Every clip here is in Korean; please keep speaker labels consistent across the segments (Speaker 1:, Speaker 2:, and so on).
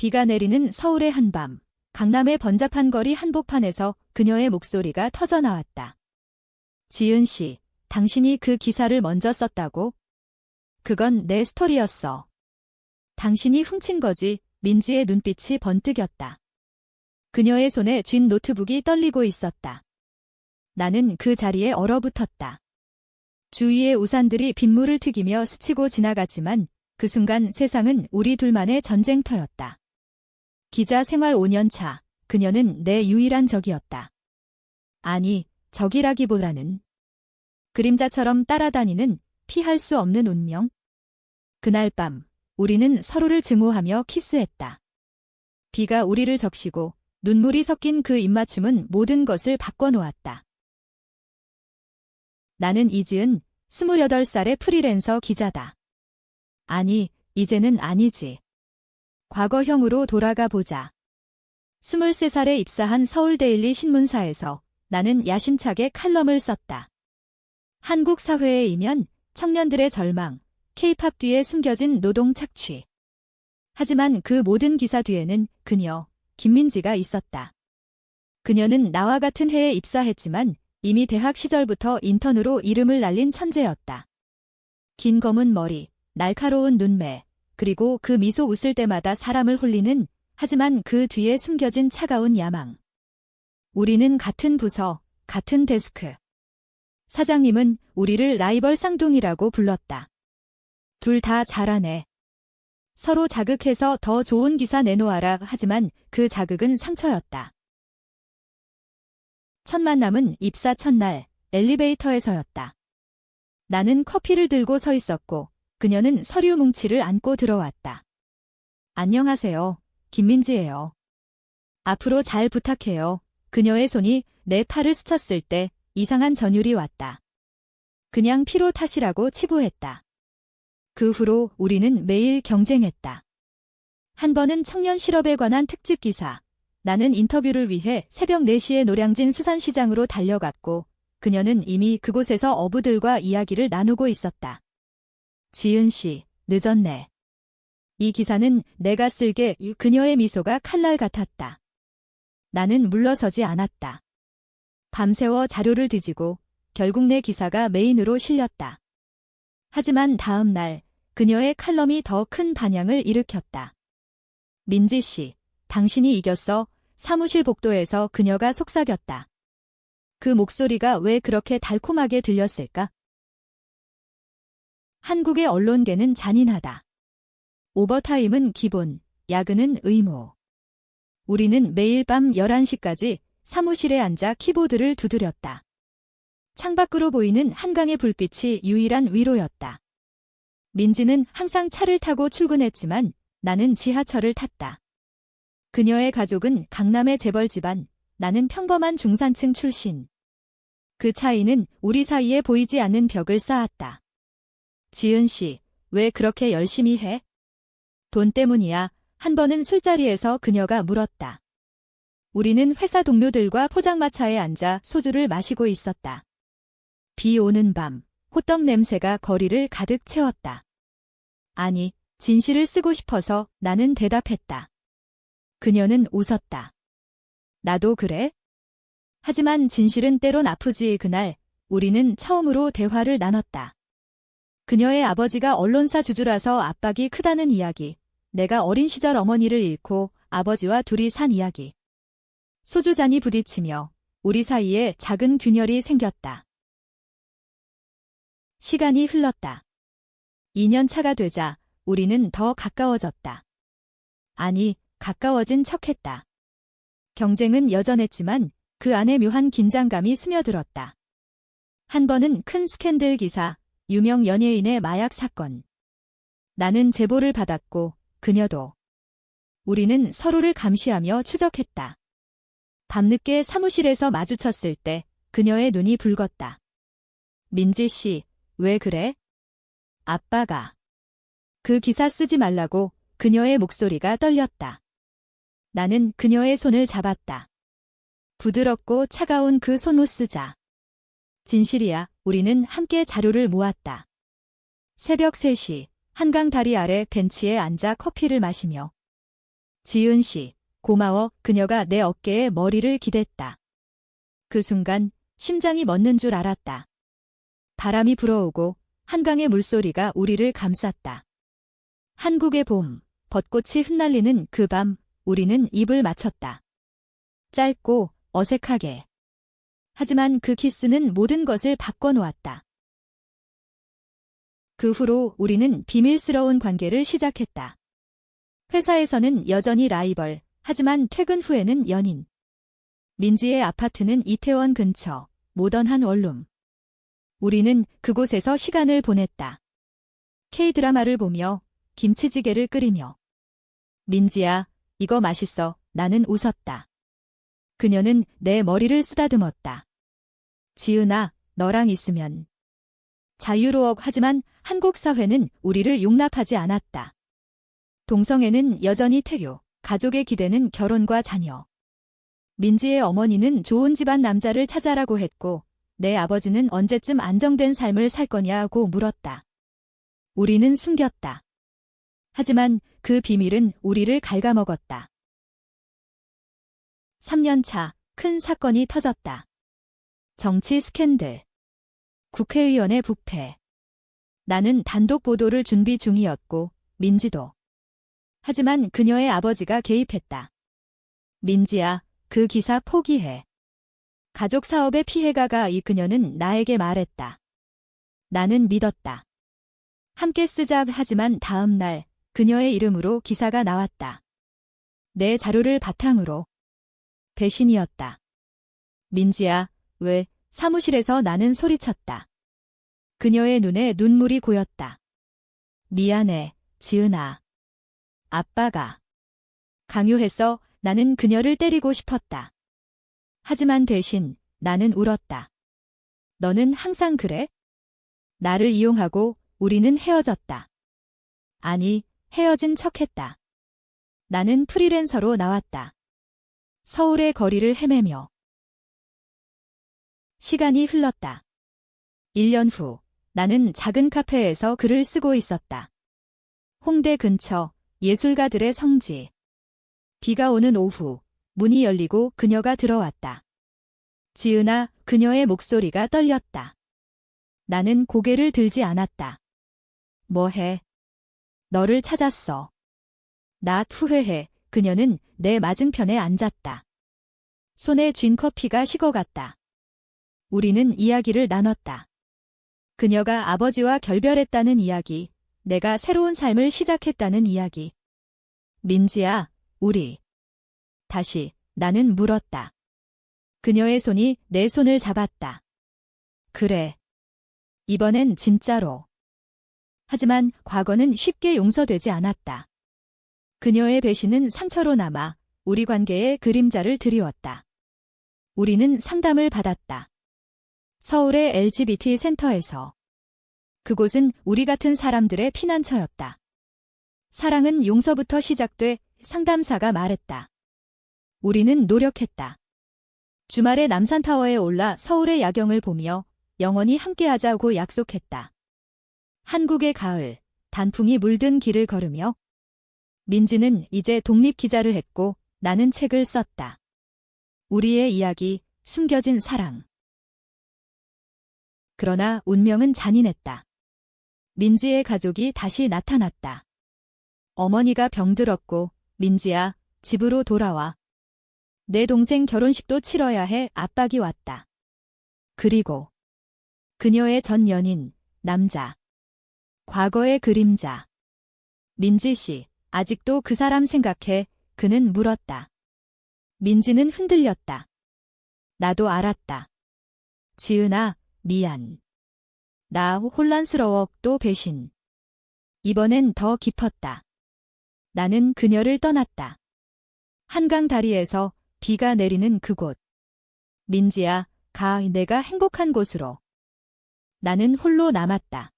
Speaker 1: 비가 내리는 서울의 한밤, 강남의 번잡한 거리 한복판에서 그녀의 목소리가 터져나왔다. 지은 씨, 당신이 그 기사를 먼저 썼다고? 그건 내 스토리였어. 당신이 훔친 거지. 민지의 눈빛이 번뜩였다. 그녀의 손에 쥔 노트북이 떨리고 있었다. 나는 그 자리에 얼어붙었다. 주위의 우산들이 빗물을 튀기며 스치고 지나갔지만 그 순간 세상은 우리 둘만의 전쟁터였다. 기자 생활 5년 차, 그녀는 내 유일한 적이었다. 아니, 적이라기보다는 그림자처럼 따라다니는 피할 수 없는 운명. 그날 밤, 우리는 서로를 증오하며 키스했다. 비가 우리를 적시고 눈물이 섞인 그 입맞춤은 모든 것을 바꿔놓았다. 나는 이지은, 28살의 프리랜서 기자다. 아니, 이제는 아니지. 과거형으로 돌아가 보자. 23살에 입사한 서울데일리 신문사에서 나는 야심차게 칼럼을 썼다. 한국 사회의 이면, 청년들의 절망, K-팝 뒤에 숨겨진 노동 착취. 하지만 그 모든 기사 뒤에는 그녀, 김민지가 있었다. 그녀는 나와 같은 해에 입사했지만 이미 대학 시절부터 인턴으로 이름을 날린 천재였다. 긴 검은 머리, 날카로운 눈매, 그리고 그 미소 웃을 때마다 사람을 홀리는, 하지만 그 뒤에 숨겨진 차가운 야망. 우리는 같은 부서, 같은 데스크. 사장님은 우리를 라이벌 쌍둥이라고 불렀다. 둘 다 잘하네. 서로 자극해서 더 좋은 기사 내놓아라. 하지만 그 자극은 상처였다. 첫 만남은 입사 첫날 엘리베이터에서였다. 나는 커피를 들고 서 있었고 그녀는 서류 뭉치를 안고 들어왔다. 안녕하세요. 김민지예요. 앞으로 잘 부탁해요. 그녀의 손이 내 팔을 스쳤을 때 이상한 전율이 왔다. 그냥 피로 탓이라고 치부했다. 그 후로 우리는 매일 경쟁했다. 한 번은 청년 실업에 관한 특집 기사. 나는 인터뷰를 위해 새벽 4시에 노량진 수산시장으로 달려갔고 그녀는 이미 그곳에서 어부들과 이야기를 나누고 있었다. 지은 씨, 늦었네. 이 기사는 내가 쓸게. 그녀의 미소가 칼날 같았다. 나는 물러서지 않았다. 밤새워 자료를 뒤지고 결국 내 기사가 메인으로 실렸다. 하지만 다음 날 그녀의 칼럼이 더 큰 반향을 일으켰다. 민지 씨, 당신이 이겼어. 사무실 복도에서 그녀가 속삭였다. 그 목소리가 왜 그렇게 달콤하게 들렸을까? 한국의 언론계는 잔인하다. 오버타임은 기본, 야근은 의무. 우리는 매일 밤 11시까지 사무실에 앉아 키보드를 두드렸다. 창밖으로 보이는 한강의 불빛이 유일한 위로였다. 민지는 항상 차를 타고 출근했지만 나는 지하철을 탔다. 그녀의 가족은 강남의 재벌 집안, 나는 평범한 중산층 출신. 그 차이는 우리 사이에 보이지 않는 벽을 쌓았다. 지은 씨, 왜 그렇게 열심히 해? 돈 때문이야. 한 번은 술자리에서 그녀가 물었다. 우리는 회사 동료들과 포장마차에 앉아 소주를 마시고 있었다. 비 오는 밤, 호떡 냄새가 거리를 가득 채웠다. 아니, 진실을 쓰고 싶어서 나는 대답했다. 그녀는 웃었다. 나도 그래? 하지만 진실은 때론 아프지. 그날 우리는 처음으로 대화를 나눴다. 그녀의 아버지가 언론사 주주라서 압박이 크다는 이야기, 내가 어린 시절 어머니를 잃고 아버지와 둘이 산 이야기. 소주잔이 부딪히며 우리 사이에 작은 균열이 생겼다. 시간이 흘렀다. 2년 차가 되자 우리는 더 가까워졌다. 아니, 가까워진 척했다. 경쟁은 여전했지만 그 안에 묘한 긴장감이 스며들었다. 한 번은 큰 스캔들 기사, 유명 연예인의 마약 사건. 나는 제보를 받았고 그녀도. 우리는 서로를 감시하며 추적했다. 밤늦게 사무실에서 마주쳤을 때 그녀의 눈이 붉었다. 민지 씨, 왜 그래? 아빠가. 그 기사 쓰지 말라고. 그녀의 목소리가 떨렸다. 나는 그녀의 손을 잡았다. 부드럽고 차가운 그 손 못 쓰자. 진실이야. 우리는 함께 자료를 모았다. 새벽 3시, 한강 다리 아래 벤치에 앉아 커피를 마시며. 지은 씨, 고마워. 그녀가 내 어깨에 머리를 기댔다. 그 순간 심장이 멎는 줄 알았다. 바람이 불어오고 한강의 물소리가 우리를 감쌌다. 한국의 봄, 벚꽃이 흩날리는 그 밤, 우리는 입을 맞췄다. 짧고 어색하게. 하지만 그 키스는 모든 것을 바꿔놓았다. 그 후로 우리는 비밀스러운 관계를 시작했다. 회사에서는 여전히 라이벌, 하지만 퇴근 후에는 연인. 민지의 아파트는 이태원 근처, 모던한 원룸. 우리는 그곳에서 시간을 보냈다. K-드라마를 보며 김치찌개를 끓이며. 민지야, 이거 맛있어. 나는 웃었다. 그녀는 내 머리를 쓰다듬었다. 지은아, 너랑 있으면 자유로워. 하지만 한국 사회는 우리를 용납하지 않았다. 동성애는 여전히 태교, 가족의 기대는 결혼과 자녀. 민지의 어머니는 좋은 집안 남자를 찾아라고 했고 내 아버지는 언제쯤 안정된 삶을 살 거냐고 물었다. 우리는 숨겼다. 하지만 그 비밀은 우리를 갉아먹었다. 3년 차, 큰 사건이 터졌다. 정치 스캔들. 국회의원의 부패. 나는 단독 보도를 준비 중이었고 민지도. 하지만 그녀의 아버지가 개입했다. 민지야, 그 기사 포기해. 가족 사업의 피해가가 이 그녀는 나에게 말했다. 나는 믿었다. 함께 쓰자. 하지만 다음 날 그녀의 이름으로 기사가 나왔다. 내 자료를 바탕으로. 배신이었다. 민지야, 왜? 사무실에서 나는 소리쳤다. 그녀의 눈에 눈물이 고였다. 미안해, 지은아. 아빠가 강요했어. 나는 그녀를 때리고 싶었다. 하지만 대신 나는 울었다. 너는 항상 그래? 나를 이용하고 우리는 헤어졌다. 아니, 헤어진 척했다. 나는 프리랜서로 나왔다. 서울의 거리를 헤매며. 시간이 흘렀다. 1년 후, 나는 작은 카페에서 글을 쓰고 있었다. 홍대 근처, 예술가들의 성지. 비가 오는 오후, 문이 열리고 그녀가 들어왔다. 지은아, 그녀의 목소리가 떨렸다. 나는 고개를 들지 않았다. 뭐해? 너를 찾았어. 나 후회해. 그녀는 내 맞은편에 앉았다. 손에 쥔 커피가 식어갔다. 우리는 이야기를 나눴다. 그녀가 아버지와 결별했다는 이야기, 내가 새로운 삶을 시작했다는 이야기. 민지야, 우리. 다시, 나는 물었다. 그녀의 손이 내 손을 잡았다. 그래. 이번엔 진짜로. 하지만 과거는 쉽게 용서되지 않았다. 그녀의 배신은 상처로 남아 우리 관계에 그림자를 드리웠다. 우리는 상담을 받았다. 서울의 LGBT 센터에서. 그곳은 우리 같은 사람들의 피난처였다. 사랑은 용서부터 시작돼. 상담사가 말했다. 우리는 노력했다. 주말에 남산타워에 올라 서울의 야경을 보며 영원히 함께하자고 약속했다. 한국의 가을, 단풍이 물든 길을 걸으며. 민지는 이제 독립기자를 했고 나는 책을 썼다. 우리의 이야기, 숨겨진 사랑. 그러나 운명은 잔인했다. 민지의 가족이 다시 나타났다. 어머니가 병들었고, 민지야, 집으로 돌아와. 내 동생 결혼식도 치러야 해. 압박이 왔다. 그리고 그녀의 전 연인, 남자. 과거의 그림자. 민지 씨, 아직도 그 사람 생각해? 그는 물었다. 민지는 흔들렸다. 나도 알았다. 지은아, 미안. 나 혼란스러워. 또 배신. 이번엔 더 깊었다. 나는 그녀를 떠났다. 한강 다리에서 비가 내리는 그곳. 민지야, 가. 내가 행복한 곳으로. 나는 홀로 남았다.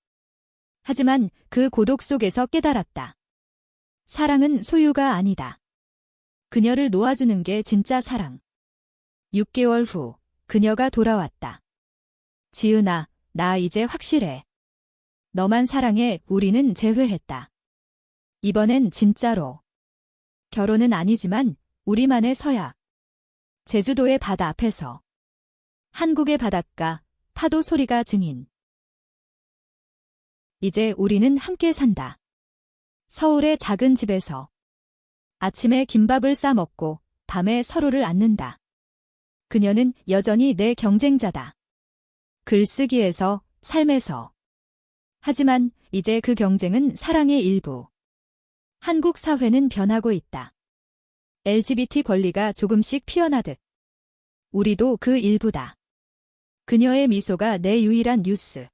Speaker 1: 하지만 그 고독 속에서 깨달았다. 사랑은 소유가 아니다. 그녀를 놓아주는 게 진짜 사랑. 6개월 후, 그녀가 돌아왔다. 지은아, 나 이제 확실해. 너만 사랑해. 우리는 재회했다. 이번엔 진짜로. 결혼은 아니지만 우리만의 서약. 제주도의 바다 앞에서. 한국의 바닷가, 파도 소리가 증인. 이제 우리는 함께 산다. 서울의 작은 집에서. 아침에 김밥을 싸 먹고 밤에 서로를 안는다. 그녀는 여전히 내 경쟁자다. 글쓰기에서, 삶에서. 하지만 이제 그 경쟁은 사랑의 일부. 한국 사회는 변하고 있다. LGBT 권리가 조금씩 피어나듯. 우리도 그 일부다. 그녀의 미소가 내 유일한 뉴스.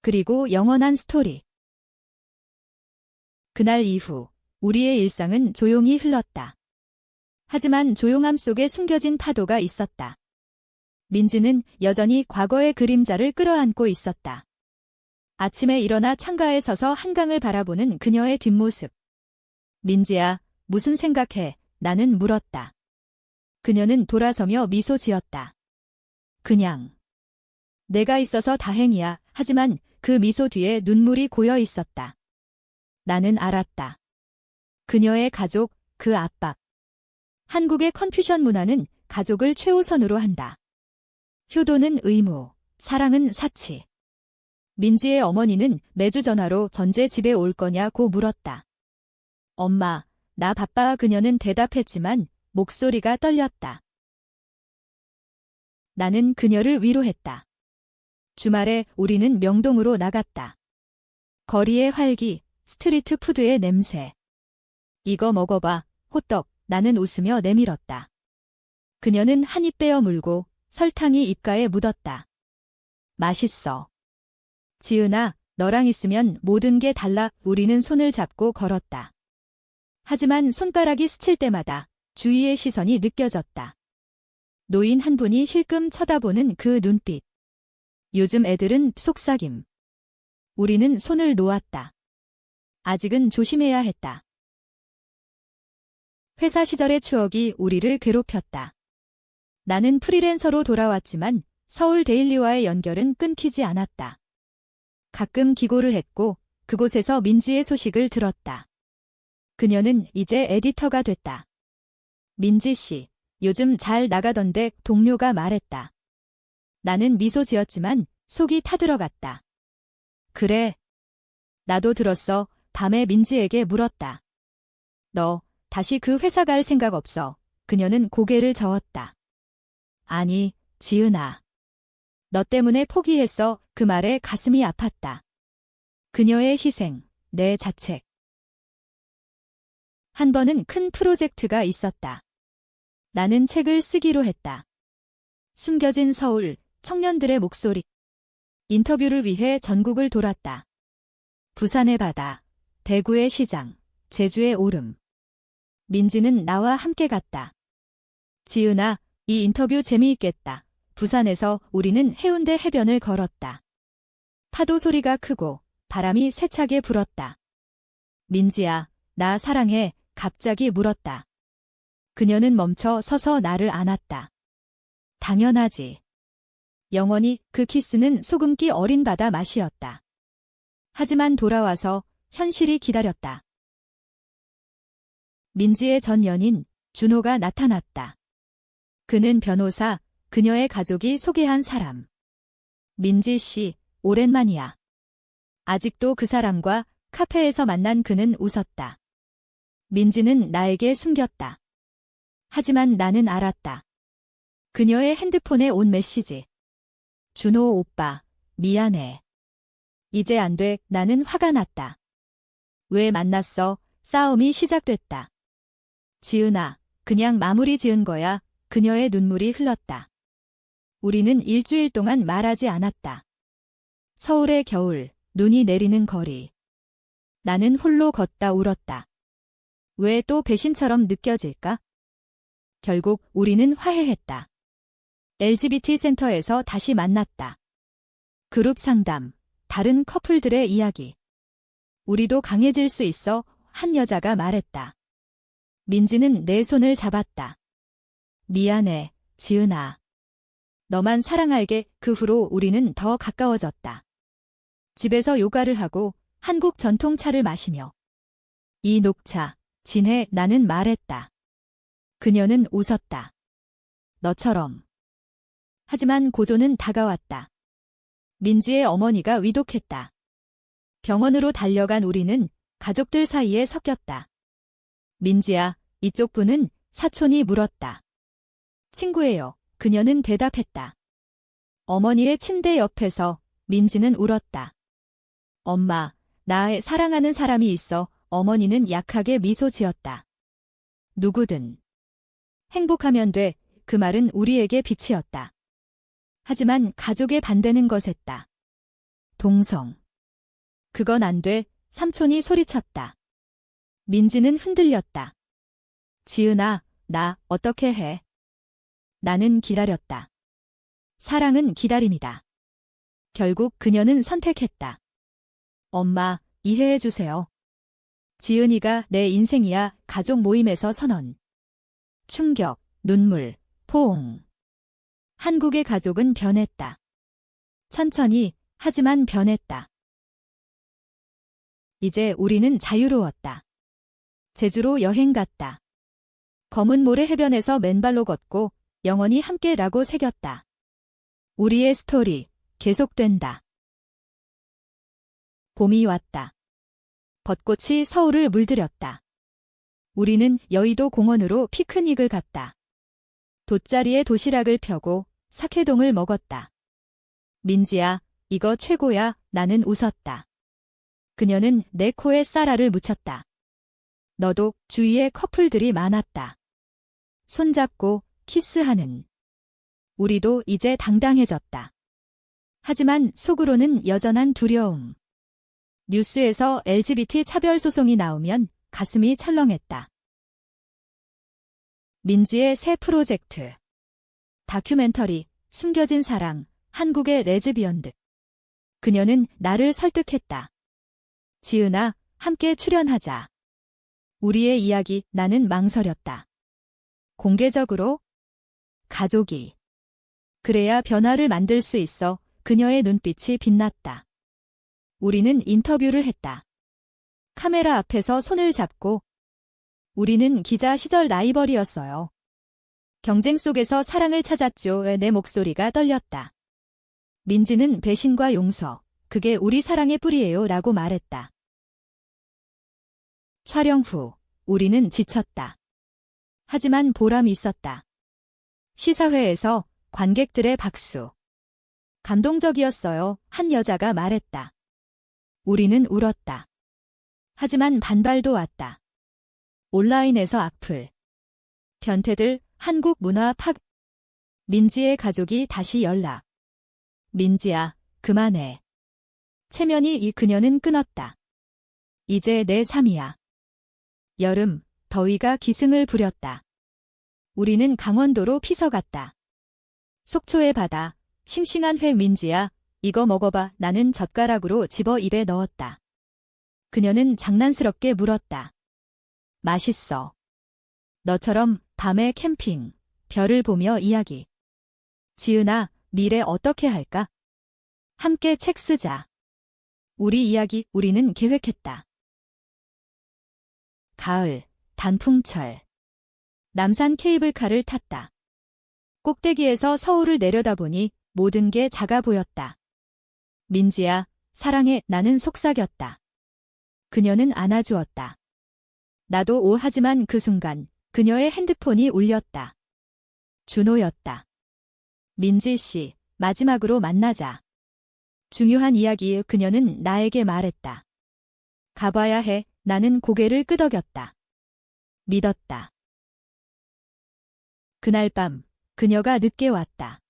Speaker 1: 그리고 영원한 스토리. 그날 이후 우리의 일상은 조용히 흘렀다. 하지만 조용함 속에 숨겨진 파도가 있었다. 민지는 여전히 과거의 그림자를 끌어안고 있었다. 아침에 일어나 창가에 서서 한강을 바라보는 그녀의 뒷모습. 민지야, 무슨 생각해? 나는 물었다. 그녀는 돌아서며 미소 지었다. 그냥. 내가 있어서 다행이야. 하지만 그 미소 뒤에 눈물이 고여 있었다. 나는 알았다. 그녀의 가족, 그 압박. 한국의 컨퓨션 문화는 가족을 최우선으로 한다. 효도는 의무, 사랑은 사치. 민지의 어머니는 매주 전화로 전제 집에 올 거냐고 물었다. 엄마, 나 바빠. 그녀는 대답했지만 목소리가 떨렸다. 나는 그녀를 위로했다. 주말에 우리는 명동으로 나갔다. 거리의 활기, 스트리트 푸드의 냄새. 이거 먹어봐, 호떡. 나는 웃으며 내밀었다. 그녀는 한 입 빼어 물고 설탕이 입가에 묻었다. 맛있어. 지은아, 너랑 있으면 모든 게 달라. 우리는 손을 잡고 걸었다. 하지만 손가락이 스칠 때마다 주위의 시선이 느껴졌다. 노인 한 분이 힐끔 쳐다보는 그 눈빛. 요즘 애들은 속삭임. 우리는 손을 놓았다. 아직은 조심해야 했다. 회사 시절의 추억이 우리를 괴롭혔다. 나는 프리랜서로 돌아왔지만 서울 데일리와의 연결은 끊기지 않았다. 가끔 기고를 했고 그곳에서 민지의 소식을 들었다. 그녀는 이제 에디터가 됐다. 민지 씨, 요즘 잘 나가던데 동료가 말했다. 나는 미소 지었지만 속이 타들어갔다. 그래. 나도 들었어. 밤에 민지에게 물었다. 너 다시 그 회사 갈 생각 없어? 그녀는 고개를 저었다. 아니, 지은아. 너 때문에 포기했어. 그 말에 가슴이 아팠다. 그녀의 희생, 내 자책. 한 번은 큰 프로젝트가 있었다. 나는 책을 쓰기로 했다. 숨겨진 서울, 청년들의 목소리. 인터뷰를 위해 전국을 돌았다. 부산의 바다, 대구의 시장, 제주의 오름. 민지는 나와 함께 갔다. 지은아, 이 인터뷰 재미있겠다. 부산에서 우리는 해운대 해변을 걸었다. 파도 소리가 크고 바람이 세차게 불었다. 민지야, 나 사랑해. 갑자기 물었다. 그녀는 멈춰 서서 나를 안았다. 당연하지. 영원히 그 키스는 소금기 어린 바다 맛이었다. 하지만 돌아와서 현실이 기다렸다. 민지의 전 연인, 준호가 나타났다. 그는 변호사, 그녀의 가족이 소개한 사람. 민지 씨, 오랜만이야. 아직도 그 사람과 카페에서 만난 그는 웃었다. 민지는 나에게 숨겼다. 하지만 나는 알았다. 그녀의 핸드폰에 온 메시지. 준호 오빠, 미안해. 이제 안 돼. 나는 화가 났다. 왜 만났어? 싸움이 시작됐다. 지은아, 그냥 마무리 지은 거야. 그녀의 눈물이 흘렀다. 우리는 일주일 동안 말하지 않았다. 서울의 겨울, 눈이 내리는 거리. 나는 홀로 걷다 울었다. 왜 또 배신처럼 느껴질까? 결국 우리는 화해했다. LGBT 센터에서 다시 만났다. 그룹 상담, 다른 커플들의 이야기. 우리도 강해질 수 있어. 한 여자가 말했다. 민지는 내 손을 잡았다. 미안해, 지은아. 너만 사랑할게. 그 후로 우리는 더 가까워졌다. 집에서 요가를 하고 한국 전통차를 마시며. 이 녹차, 진해 나는 말했다. 그녀는 웃었다. 너처럼. 하지만 고조는 다가왔다. 민지의 어머니가 위독했다. 병원으로 달려간 우리는 가족들 사이에 섞였다. 민지야, 이쪽 분은? 사촌이 물었다. 친구예요. 그녀는 대답했다. 어머니의 침대 옆에서 민지는 울었다. 엄마, 나 사랑하는 사람이 있어. 어머니는 약하게 미소 지었다. 누구든. 행복하면 돼. 그 말은 우리에게 빛이었다. 하지만 가족의 반대는 거셌다. 동성. 그건 안 돼. 삼촌이 소리쳤다. 민지는 흔들렸다. 지은아, 나 어떻게 해? 나는 기다렸다. 사랑은 기다림이다. 결국 그녀는 선택했다. 엄마, 이해해 주세요. 지은이가 내 인생이야. 가족 모임에서 선언. 충격, 눈물, 포옹. 한국의 가족은 변했다. 천천히, 하지만 변했다. 이제 우리는 자유로웠다. 제주로 여행 갔다. 검은 모래 해변에서 맨발로 걷고 영원히 함께라고 새겼다. 우리의 스토리, 계속된다. 봄이 왔다. 벚꽃이 서울을 물들였다. 우리는 여의도 공원으로 피크닉을 갔다. 돗자리에 도시락을 펴고 사케동을 먹었다. 민지야, 이거 최고야. 나는 웃었다. 그녀는 내 코에 쌀알을 묻혔다. 너도. 주위에 커플들이 많았다. 손잡고 키스하는. 우리도 이제 당당해졌다. 하지만 속으로는 여전한 두려움. 뉴스에서 LGBT 차별 소송이 나오면 가슴이 철렁했다. 민지의 새 프로젝트. 다큐멘터리, 숨겨진 사랑, 한국의 레즈비언들. 그녀는 나를 설득했다. 지은아, 함께 출연하자. 우리의 이야기. 나는 망설였다. 공개적으로? 가족이. 그래야 변화를 만들 수 있어. 그녀의 눈빛이 빛났다. 우리는 인터뷰를 했다. 카메라 앞에서 손을 잡고. 우리는 기자 시절 라이벌이었어요. 경쟁 속에서 사랑을 찾았죠. 내 목소리가 떨렸다. 민지는 배신과 용서, 그게 우리 사랑의 뿌리예요. 라고 말했다. 촬영 후, 우리는 지쳤다. 하지만 보람이 있었다. 시사회에서 관객들의 박수. 감동적이었어요. 한 여자가 말했다. 우리는 울었다. 하지만 반발도 왔다. 온라인에서 악플. 변태들, 한국 문화 팍. 민지의 가족이 다시 연락. 민지야, 그만해. 체면이 이 그녀는 끊었다. 이제 내 삶이야. 여름, 더위가 기승을 부렸다. 우리는 강원도로 피서갔다. 속초의 바다, 싱싱한 회. 민지야, 이거 먹어봐. 나는 젓가락으로 집어 입에 넣었다. 그녀는 장난스럽게 물었다. 맛있어. 너처럼 밤에 캠핑, 별을 보며 이야기. 지은아, 미래 어떻게 할까? 함께 책 쓰자. 우리 이야기. 우리는 계획했다. 가을, 단풍철. 남산 케이블카를 탔다. 꼭대기에서 서울을 내려다보니 모든 게 작아 보였다. 민지야, 사랑해. 나는 속삭였다. 그녀는 안아주었다. 나도 하지만 그 순간 그녀의 핸드폰이 울렸다. 준호였다. 민지 씨, 마지막으로 만나자. 중요한 이야기. 그녀는 나에게 말했다. 가봐야 해. 나는 고개를 끄덕였다. 믿었다. 그날 밤, 그녀가 늦게 왔다.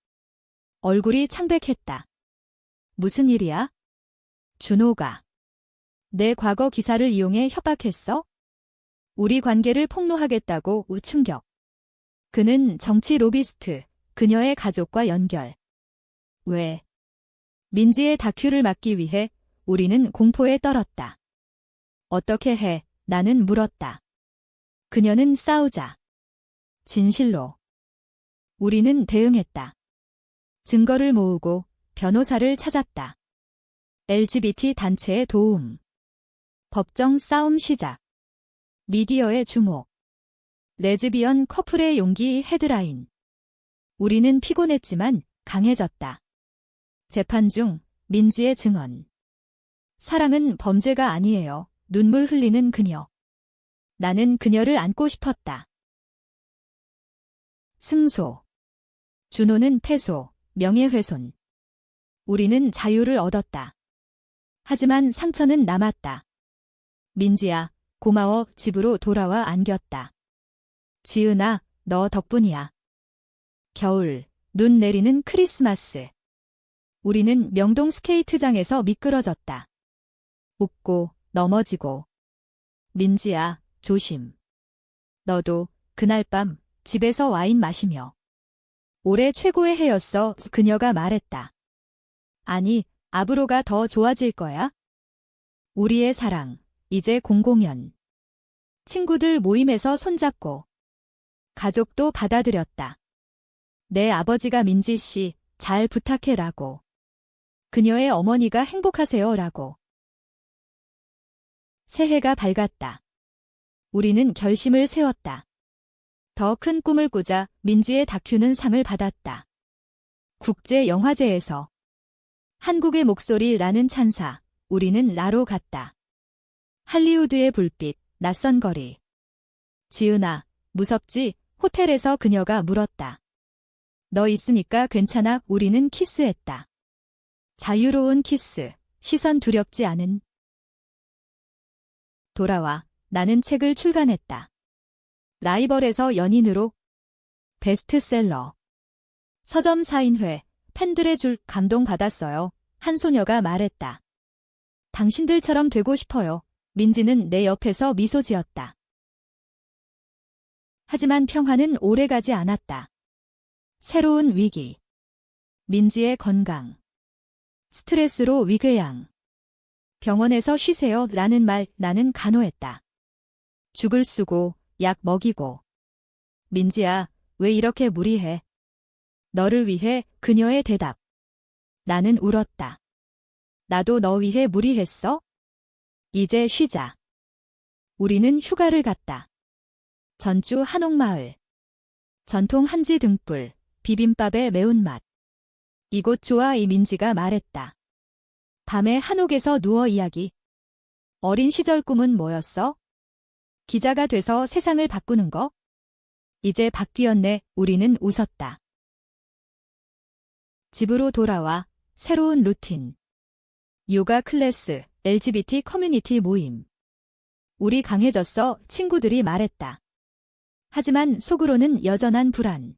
Speaker 1: 얼굴이 창백했다. 무슨 일이야? 준호가. 내 과거 기사를 이용해 협박했어? 우리 관계를 폭로하겠다고. 충격. 그는 정치 로비스트, 그녀의 가족과 연결. 왜? 민지의 다큐를 막기 위해. 우리는 공포에 떨었다. 어떻게 해? 나는 물었다. 그녀는 싸우자. 진실로. 우리는 대응했다. 증거를 모으고 변호사를 찾았다. LGBT 단체의 도움. 법정 싸움 시작. 미디어의 주목. 레즈비언 커플의 용기 헤드라인. 우리는 피곤했지만 강해졌다. 재판 중 민지의 증언. 사랑은 범죄가 아니에요. 눈물 흘리는 그녀. 나는 그녀를 안고 싶었다. 승소. 준호는 패소, 명예훼손. 우리는 자유를 얻었다. 하지만 상처는 남았다. 민지야, 고마워. 집으로 돌아와 안겼다. 지은아, 너 덕분이야. 겨울, 눈 내리는 크리스마스. 우리는 명동 스케이트장에서 미끄러졌다. 웃고 넘어지고. 민지야, 조심. 너도 그날 밤 집에서 와인 마시며. 올해 최고의 해였어. 그녀가 말했다. 아니, 앞으로가 더 좋아질 거야. 우리의 사랑, 이제 00년. 친구들 모임에서 손잡고. 가족도 받아들였다. 내 아버지가 민지 씨, 잘 부탁해라고. 그녀의 어머니가 행복하세요라고. 새해가 밝았다. 우리는 결심을 세웠다. 더 큰 꿈을 꾸자. 민지의 다큐는 상을 받았다. 국제영화제에서. 한국의 목소리라는 찬사. 우리는 나로 갔다. 할리우드의 불빛, 낯선 거리. 지은아, 무섭지? 호텔에서 그녀가 물었다. 너 있으니까 괜찮아. 우리는 키스했다. 자유로운 키스, 시선 두렵지 않은. 돌아와. 나는 책을 출간했다. 라이벌에서 연인으로. 베스트셀러. 서점 사인회. 팬들의 줄 감동받았어요. 한 소녀가 말했다. 당신들처럼 되고 싶어요. 민지는 내 옆에서 미소 지었다. 하지만 평화는 오래가지 않았다. 새로운 위기. 민지의 건강. 스트레스로 위궤양. 병원에서 쉬세요 라는 말. 나는 간호했다. 죽을 쓰고 약 먹이고. 민지야, 왜 이렇게 무리해? 너를 위해. 그녀의 대답. 나는 울었다. 나도 너 위해 무리했어? 이제 쉬자. 우리는 휴가를 갔다. 전주 한옥마을. 전통 한지 등불, 비빔밥의 매운맛. 이곳 좋아. 이 민지가 말했다. 밤에 한옥에서 누워 이야기. 어린 시절 꿈은 뭐였어? 기자가 돼서 세상을 바꾸는 거? 이제 바뀌었네. 우리는 웃었다. 집으로 돌아와. 새로운 루틴. 요가 클래스, LGBT 커뮤니티 모임. 우리 강해졌어. 친구들이 말했다. 하지만 속으로는 여전한 불안.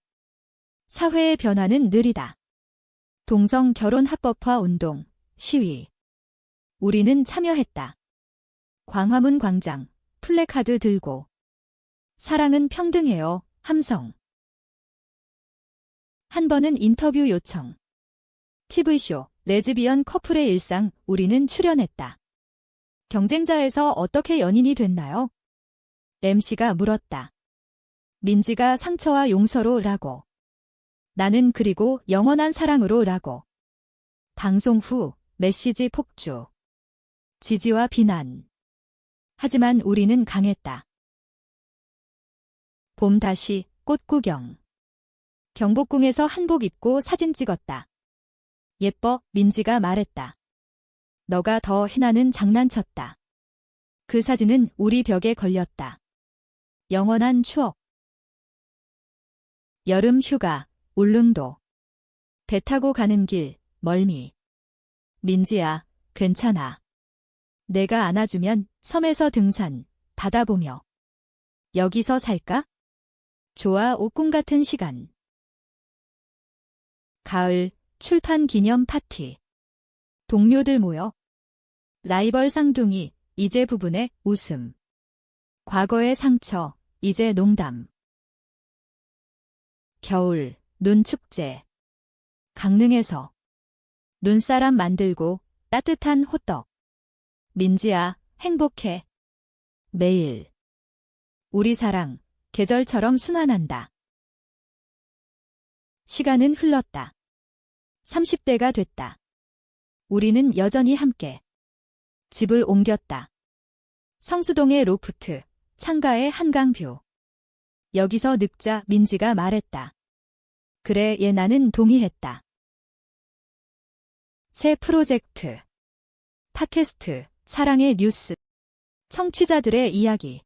Speaker 1: 사회의 변화는 느리다. 동성 결혼 합법화 운동, 시위. 우리는 참여했다. 광화문 광장, 플래카드 들고. 사랑은 평등해요. 함성. 한 번은 인터뷰 요청. TV쇼, 레즈비언 커플의 일상. 우리는 출연했다. 경쟁자에서 어떻게 연인이 됐나요? MC가 물었다. 민지가 상처와 용서로 라고. 나는 그리고 영원한 사랑으로 라고. 방송 후 메시지 폭주. 지지와 비난. 하지만 우리는 강했다. 봄 다시 꽃 구경. 경복궁에서 한복 입고 사진 찍었다. 예뻐. 민지가 말했다. 너가 더 해. 나는 장난쳤다. 그 사진은 우리 벽에 걸렸다. 영원한 추억. 여름 휴가, 울릉도. 배 타고 가는 길, 멀미. 민지야, 괜찮아. 내가 안아주면. 섬에서 등산, 바다 보며. 여기서 살까? 좋아. 옥궁 같은 시간. 가을, 출판 기념 파티. 동료들 모여. 라이벌 쌍둥이, 이제 부분의 웃음. 과거의 상처, 이제 농담. 겨울, 눈축제. 강릉에서. 눈사람 만들고 따뜻한 호떡. 민지야, 행복해. 매일. 우리 사랑, 계절처럼 순환한다. 시간은 흘렀다. 30대가 됐다. 우리는 여전히 함께. 집을 옮겼다. 성수동의 로프트, 창가의 한강뷰. 여기서 늙자 민지가 말했다. 그래, 나는 동의했다. 새 프로젝트. 팟캐스트, 사랑의 뉴스. 청취자들의 이야기.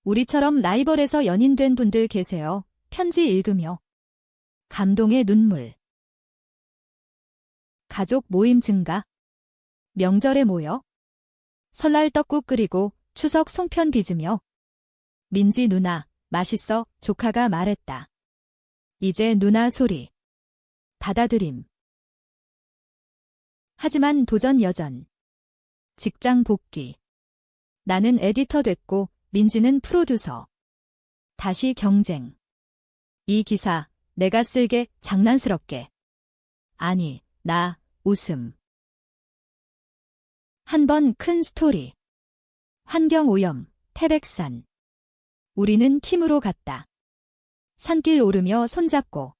Speaker 1: 우리처럼 라이벌에서 연인된 분들 계세요. 편지 읽으며. 감동의 눈물. 가족 모임 증가. 명절에 모여. 설날 떡국 끓이고 추석 송편 빚으며. 민지 누나, 맛있어, 조카가 말했다. 이제 누나 소리. 받아들임. 하지만 도전 여전. 직장 복귀. 나는 에디터 됐고 민지는 프로듀서. 다시 경쟁. 이 기사 내가 쓸게, 장난스럽게. 아니, 나 웃음. 한 번 큰 스토리. 환경오염, 태백산. 우리는 팀으로 갔다. 산길 오르며 손잡고.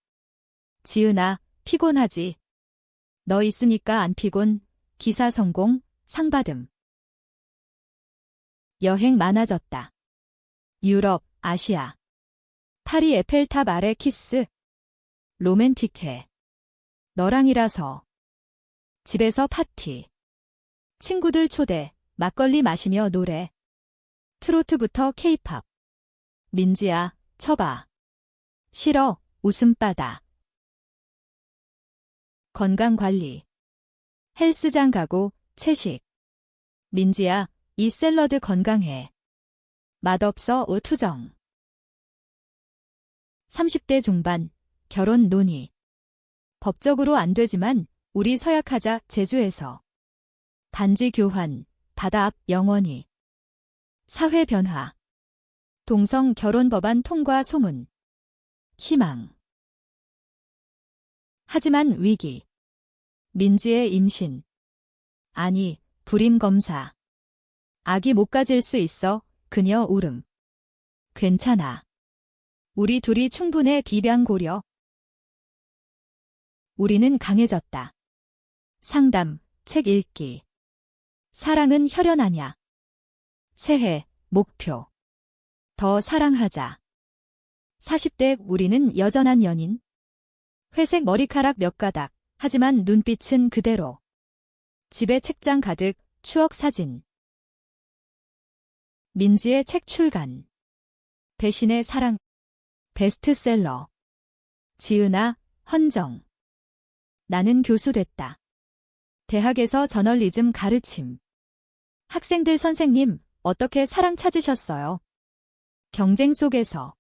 Speaker 1: 지은아, 피곤하지? 너 있으니까 안 피곤. 기사 성공, 상 받음. 여행 많아졌다. 유럽, 아시아. 파리 에펠탑 아래 키스. 로맨틱해. 너랑이라서. 집에서 파티. 친구들 초대, 막걸리 마시며 노래. 트로트부터 케이팝. 민지야, 쳐봐. 싫어, 웃음바다. 건강관리. 헬스장 가고, 채식. 민지야, 이 샐러드 건강해. 맛없어, 투정. 30대 중반, 결혼 논의. 법적으로 안 되지만 우리 서약하자, 제주에서. 반지 교환, 바다 앞 영원히. 사회 변화. 동성 결혼 법안 통과 소문. 희망. 하지만 위기. 민지의 임신. 아니, 불임 검사. 아기 못 가질 수 있어, 그녀 울음. 괜찮아. 우리 둘이 충분해, 비량 고려. 우리는 강해졌다. 상담, 책 읽기. 사랑은 혈연하냐. 새해, 목표. 더 사랑하자. 40대 우리는 여전한 연인. 회색 머리카락 몇 가닥, 하지만 눈빛은 그대로. 집에 책장 가득, 추억 사진. 민지의 책 출간. 배신의 사랑. 베스트셀러. 지은아, 헌정. 나는 교수 됐다. 대학에서 저널리즘 가르침. 학생들 선생님, 어떻게 사랑 찾으셨어요? 경쟁 속에서.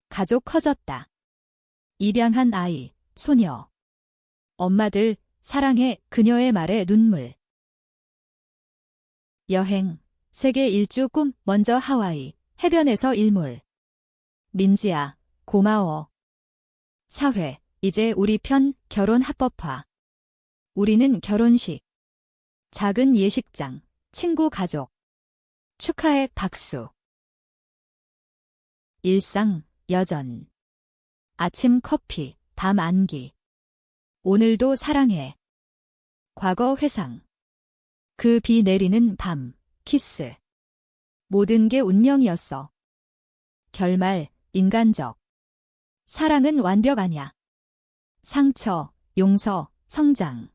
Speaker 1: 가족 커졌다. 입양한 아이, 소녀. 엄마들, 사랑해, 그녀의 말에 눈물. 여행, 세계 일주 꿈, 먼저 하와이, 해변에서 일몰. 민지야, 고마워. 사회, 이제 우리 편, 결혼 합법화. 우리는 결혼식. 작은 예식장, 친구 가족. 축하해, 박수. 일상, 여전. 아침 커피, 밤 안기. 오늘도 사랑해. 과거 회상. 그 비 내리는 밤, 키스. 모든 게 운명이었어. 결말, 인간적. 사랑은 완벽 아냐. 상처, 용서, 성장.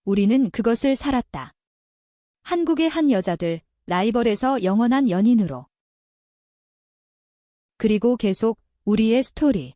Speaker 1: 우리는 그것을 살았다. 한국의 한 여자들, 라이벌에서 영원한 연인으로. 그리고 계속 우리의 스토리.